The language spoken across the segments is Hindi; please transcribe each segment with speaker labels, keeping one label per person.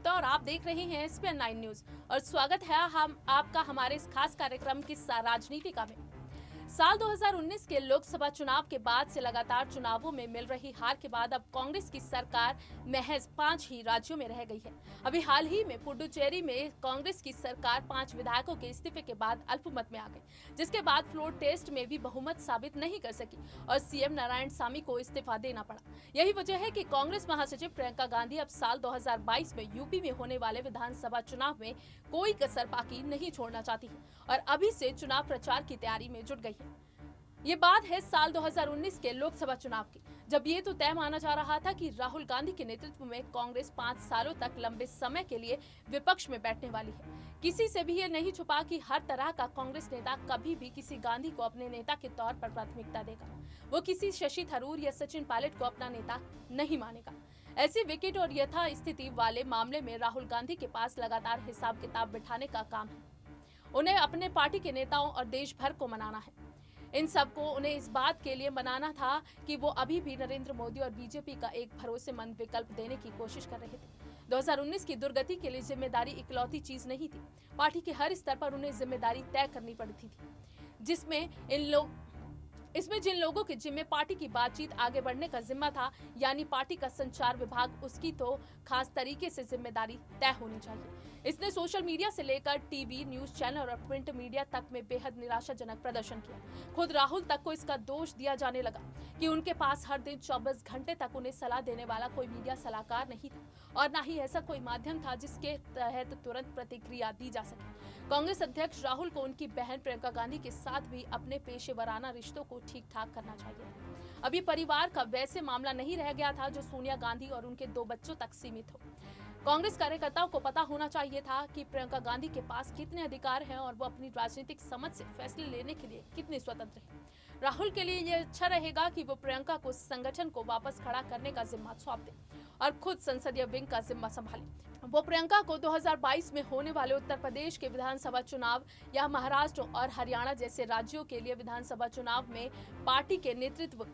Speaker 1: गुप्ता और आप देख रहे हैं एसपीएन 9 न्यूज और स्वागत है हम आपका हमारे इस खास कार्यक्रम की राजनीतिका में। साल 2019 के लोकसभा चुनाव के बाद से लगातार चुनावों में मिल रही हार के बाद अब कांग्रेस की सरकार महज 5 ही राज्यों में रह गई है। अभी हाल ही में पुडुचेरी में कांग्रेस की सरकार 5 विधायकों के इस्तीफे के बाद अल्पमत में आ गई, जिसके बाद फ्लोर टेस्ट में भी बहुमत साबित नहीं कर सकी और सीएम नारायणसामी को इस्तीफा देना पड़ा। यही वजह है कि कांग्रेस महासचिव प्रियंका गांधी अब साल 2022 में यूपी में होने वाले विधानसभा चुनाव में कोई कसर बाकी नहीं छोड़ना चाहती है और अभी से चुनाव प्रचार की तैयारी में जुट गई है। ये बात है साल 2019 के लोकसभा चुनाव की, जब ये तो तय माना जा रहा था कि राहुल गांधी के नेतृत्व में कांग्रेस 5 सालों तक लंबे समय के लिए विपक्ष में बैठने वाली है। किसी से भी ये नहीं छुपा कि हर तरह का कांग्रेस नेता कभी भी किसी गांधी को अपने नेता के तौर पर प्राथमिकता देगा। वो किसी शशि थरूर या सचिन पायलट को अपना नेता नहीं मानेगा। ऐसी विकेट और यथा स्थिति वाले मामले में राहुल गांधी के पास लगातार हिसाब किताब बिठाने का काम है। उन्हें अपने पार्टी के नेताओं और देश भर को मनाना है। इन सबको उन्हें इस बात के लिए मनाना था कि वो अभी भी नरेंद्र मोदी और बीजेपी का एक भरोसेमंद विकल्प देने की कोशिश कर रहे थे। 2019 की दुर्गति के लिए जिम्मेदारी इकलौती चीज नहीं थी। पार्टी के हर स्तर पर उन्हें जिम्मेदारी तय करनी पड़ती थी, इसमें जिन लोगों के जिम्मे पार्टी की बातचीत आगे बढ़ने का जिम्मा था, यानी पार्टी का संचार विभाग, उसकी तो खास तरीके से जिम्मेदारी तय होनी चाहिए। इसने सोशल मीडिया से लेकर टीवी, न्यूज चैनल और प्रिंट मीडिया तक में बेहद निराशाजनक प्रदर्शन किया। खुद राहुल तक को इसका दोष दिया जाने लगा कि उनके पास हर दिन 24 घंटे तक उन्हें सलाह देने वाला कोई मीडिया सलाहकार नहीं था और न ही ऐसा कोई माध्यम था जिसके तहत तुरंत प्रतिक्रिया दी जा सके। कांग्रेस अध्यक्ष राहुल को उनकी बहन प्रियंका गांधी के साथ भी अपने पेशेवराना रिश्तों को ठीक ठाक करना चाहिए। अभी परिवार का वैसे मामला नहीं रह गया था जो सोनिया गांधी और उनके 2 बच्चों तक सीमित हो। कांग्रेस कार्यकर्ताओं को पता होना चाहिए था कि प्रियंका गांधी के पास कितने अधिकार हैं और वो अपनी राजनीतिक समझ से फैसले लेने के लिए कितने स्वतंत्र हैं। राहुल के लिए यह अच्छा रहेगा कि वो प्रियंका को संगठन को वापस खड़ा करने का जिम्मा सौंप दे और खुद संसदीय विंग का जिम्मा संभाले। वो प्रियंका को 2022 में होने वाले उत्तर प्रदेश के विधानसभा चुनाव या महाराष्ट्र और हरियाणा जैसे राज्यों के लिए विधानसभा चुनाव में पार्टी के नेतृत्व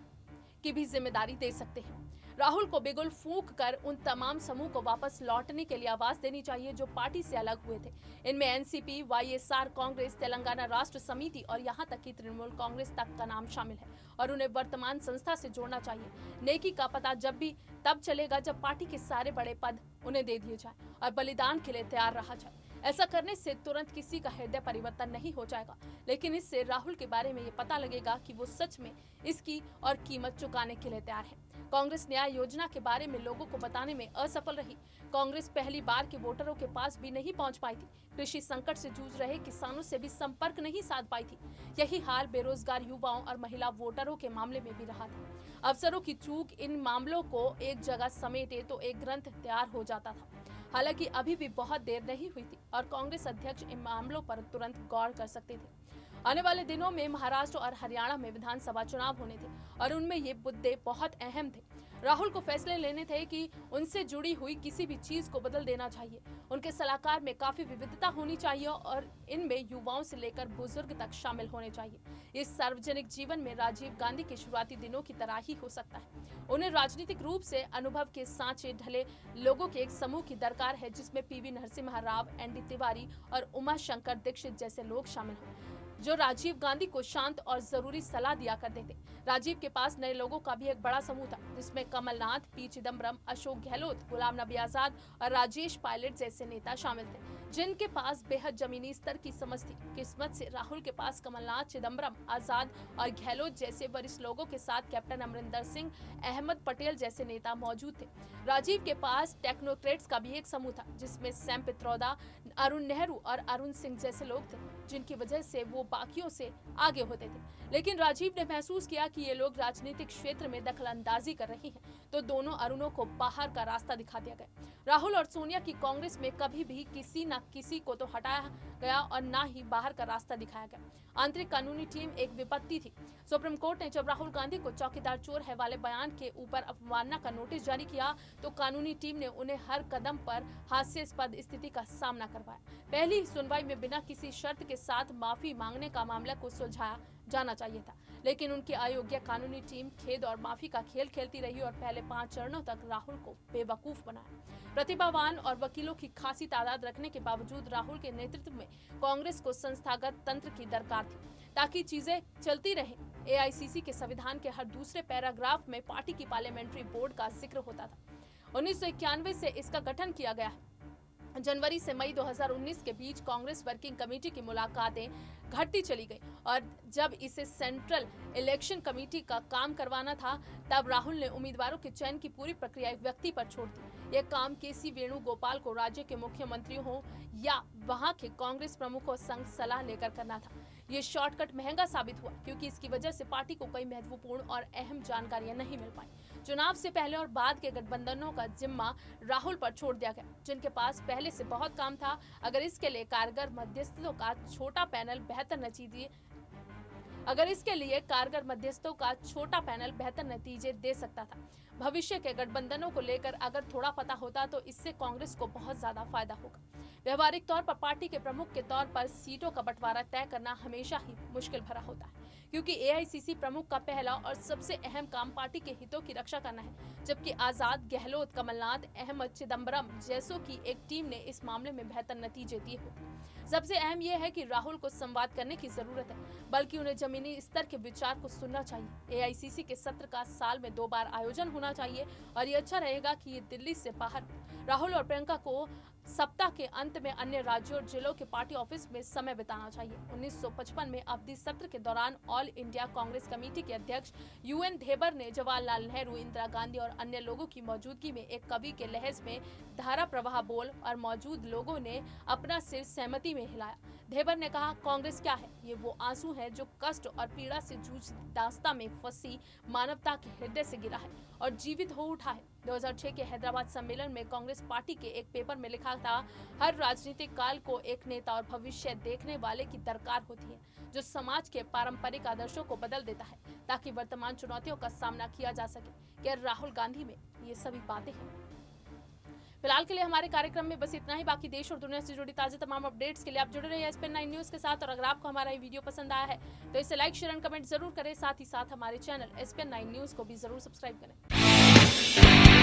Speaker 1: की भी जिम्मेदारी दे सकते हैं। राहुल को बिगुल फूंक कर उन तमाम समूह को वापस लौटने के लिए आवाज देनी चाहिए जो पार्टी से अलग हुए थे। इनमें एनसीपी, वाईएसआर कांग्रेस, तेलंगाना राष्ट्र समिति और यहां तक कि तृणमूल कांग्रेस तक का नाम शामिल है और उन्हें वर्तमान संस्था से जोड़ना चाहिए। नेकी का पता जब भी तब चलेगा जब पार्टी के सारे बड़े पद उन्हें दे दिए जाए और बलिदान के लिए तैयार रहा जाए। ऐसा करने से तुरंत किसी का हृदय परिवर्तन नहीं हो जाएगा, लेकिन इससे राहुल के बारे में ये पता लगेगा कि वो सच में इसकी और कीमत चुकाने के लिए तैयार है। कांग्रेस न्याय योजना के बारे में लोगों को बताने में असफल रही। कांग्रेस पहली बार के वोटरों के पास भी नहीं पहुंच पाई थी। कृषि संकट से जूझ रहे किसानों से भी संपर्क नहीं साध पाई थी। यही हाल बेरोजगार युवाओं और महिला वोटरों के मामले में भी रहा था। अफसरों की चूक इन मामलों को एक जगह समेटे तो एक ग्रंथ तैयार हो जाता था। हालांकि अभी भी बहुत देर नहीं हुई थी और कांग्रेस अध्यक्ष इन मामलों पर तुरंत गौर कर सकते थे। आने वाले दिनों में महाराष्ट्र और हरियाणा में विधानसभा चुनाव होने थे और उनमें ये मुद्दे बहुत अहम थे। राहुल को फैसले लेने थे कि उनसे जुड़ी हुई किसी भी चीज को बदल देना चाहिए। उनके सलाहकार में काफी विविधता होनी चाहिए और इनमें युवाओं से लेकर बुजुर्ग तक शामिल होने चाहिए। इस सार्वजनिक जीवन में राजीव गांधी के शुरुआती दिनों की तरह ही हो सकता है। उन्हें राजनीतिक रूप से अनुभव के सांचे ढले लोगों के एक समूह की दरकार है, जिसमें पीवी नरसिम्हा राव, एनडी तिवारी और उमा शंकर दीक्षित जैसे लोग शामिल हों जो राजीव गांधी को शांत और जरूरी सलाह दिया करते थे। राजीव के पास नए लोगों का भी एक बड़ा समूह था, जिसमें कमलनाथ, पी चिदम्बरम, अशोक गहलोत, गुलाम नबी आजाद और राजेश पायलट जैसे नेता शामिल थे, जिनके पास बेहद जमीनी स्तर की समझ थी। किस्मत से राहुल के पास कमलनाथ, चिदम्बरम, आजाद और गहलोत जैसे वरिष्ठ लोगों के साथ कैप्टन अमरिंदर सिंह, अहमद पटेल जैसे नेता मौजूद थे। राजीव के पास टेक्नोक्रेट्स का भी एक समूह था, जिसमें सैम पित्रोदा, अरुण नेहरू और अरुण सिंह जैसे लोग थे, जिनकी वजह से वो बाकियों से आगे होते थे। लेकिन राजीव ने महसूस किया कि ये लोग राजनीतिक क्षेत्र में दखलंदाजी कर रही हैं, तो दोनों अरुणों को बाहर का रास्ता दिखा दिया गया। राहुल और सोनिया की कांग्रेस में कभी भी किसी न किसी को तो हटाया गया और न ही बाहर का रास्ता दिखाया गया। आंतरिक कानूनी टीम एक विपत्ति थी। सुप्रीम कोर्ट ने जब राहुल गांधी को चौकीदार चोर है वाले बयान के ऊपर अवमानना का नोटिस जारी किया, तो कानूनी टीम ने उन्हें हर कदम पर हास्यास्पद स्थिति का सामना करवाया। पहली सुनवाई में बिना किसी शर्त के साथ माफी मांगने का मामला को सुलझाया जाना चाहिए था, लेकिन उनकी अयोग्य कानूनी टीम खेद और माफी का खेल खेलती रही और पहले 5 चरणों तक राहुल को बेवकूफ बनाया। प्रतिभावान और वकीलों की खासी तादाद रखने के बावजूद राहुल के नेतृत्व में कांग्रेस को संस्थागत तंत्र की दरकार थी ताकि चीजें चलती रहें। एआईसीसी के संविधान के हर दूसरे पैराग्राफ में पार्टी की पार्लियामेंट्री बोर्ड का जिक्र होता था। 1991 से इसका गठन किया गया है। जनवरी से मई 2019 के बीच कांग्रेस वर्किंग कमेटी की मुलाकातें घटती चली गई और जब इसे सेंट्रल इलेक्शन कमेटी का काम करवाना था तब राहुल ने उम्मीदवारों के चयन की पूरी प्रक्रिया एक व्यक्ति पर छोड़ दी। यह काम केसी वेणुगोपाल को राज्य के मुख्यमंत्री हो या वहां के कांग्रेस प्रमुखों संग सलाह लेकर करना था। ये शॉर्टकट महंगा साबित हुआ क्योंकि इसकी वजह से पार्टी को कई महत्वपूर्ण और अहम जानकारियां नहीं मिल पाई। चुनाव से पहले और बाद के गठबंधनों का जिम्मा राहुल पर छोड़ दिया गया, जिनके पास पहले से बहुत काम था। अगर इसके लिए कारगर मध्यस्थों का छोटा पैनल बेहतर नतीजे दे सकता था। भविष्य के गठबंधनों को लेकर अगर थोड़ा पता होता तो इससे कांग्रेस को बहुत ज्यादा फायदा होगा। व्यवहारिक तौर पर पार्टी के प्रमुख के तौर पर सीटों का बंटवारा तय करना हमेशा ही मुश्किल भरा होता है, क्योंकि एआईसीसी प्रमुख का पहला और सबसे अहम काम पार्टी के हितों की रक्षा करना है, जबकि आजाद, गहलोत, कमलनाथ, अहमद, चिदम्बरम जैसों की एक टीम ने इस मामले में बेहतर नतीजे दिए हो। सबसे अहम यह है कि राहुल को संवाद करने की जरूरत है, बल्कि उन्हें जमीनी स्तर के विचार को सुनना चाहिए। एआईसीसी के सत्र का साल में 2 बार आयोजन होना चाहिए और ये अच्छा रहेगा कि ये दिल्ली से बाहर। राहुल और प्रियंका को सप्ताह के अंत में अन्य राज्यों और जिलों के पार्टी ऑफिस में समय बिताना चाहिए। 1955 में अवधि सत्र के दौरान ऑल इंडिया कांग्रेस कमेटी के अध्यक्ष यूएन धेबर ने जवाहरलाल नेहरू, इंदिरा गांधी और अन्य लोगों की मौजूदगी में एक कवि के लहज में धारा प्रवाह बोल और मौजूद लोगों ने अपना सिर सहमति में हिलाया। धेबर ने कहा, कांग्रेस क्या है? ये वो आंसू है जो कष्ट और पीड़ा से जूझ दास्ता में फंसी मानवता के हृदय से गिरा है और जीवित हो उठा है। 2006 के हैदराबाद सम्मेलन में कांग्रेस पार्टी के एक पेपर में लिखा था, हर राजनीतिक काल को एक नेता और भविष्य देखने वाले की दरकार होती है, जो समाज के पारंपरिक आदर्शों को बदल देता है ताकि वर्तमान चुनौतियों का सामना किया जा सके। क्या राहुल गांधी में ये सभी बातें हैं? फिलहाल के लिए हमारे कार्यक्रम में बस इतना ही। बाकी देश और दुनिया से जुड़ी ताज़ा तमाम अपडेट्स के लिए आप जुड़े रहिए SPN9 न्यूज़ के साथ। और अगर आपको हमारा ये वीडियो पसंद आया है तो इसे लाइक, शेयर एंड कमेंट जरूर करें। साथ ही साथ हमारे चैनल SPN9 न्यूज़ को भी जरूर सब्सक्राइब करें।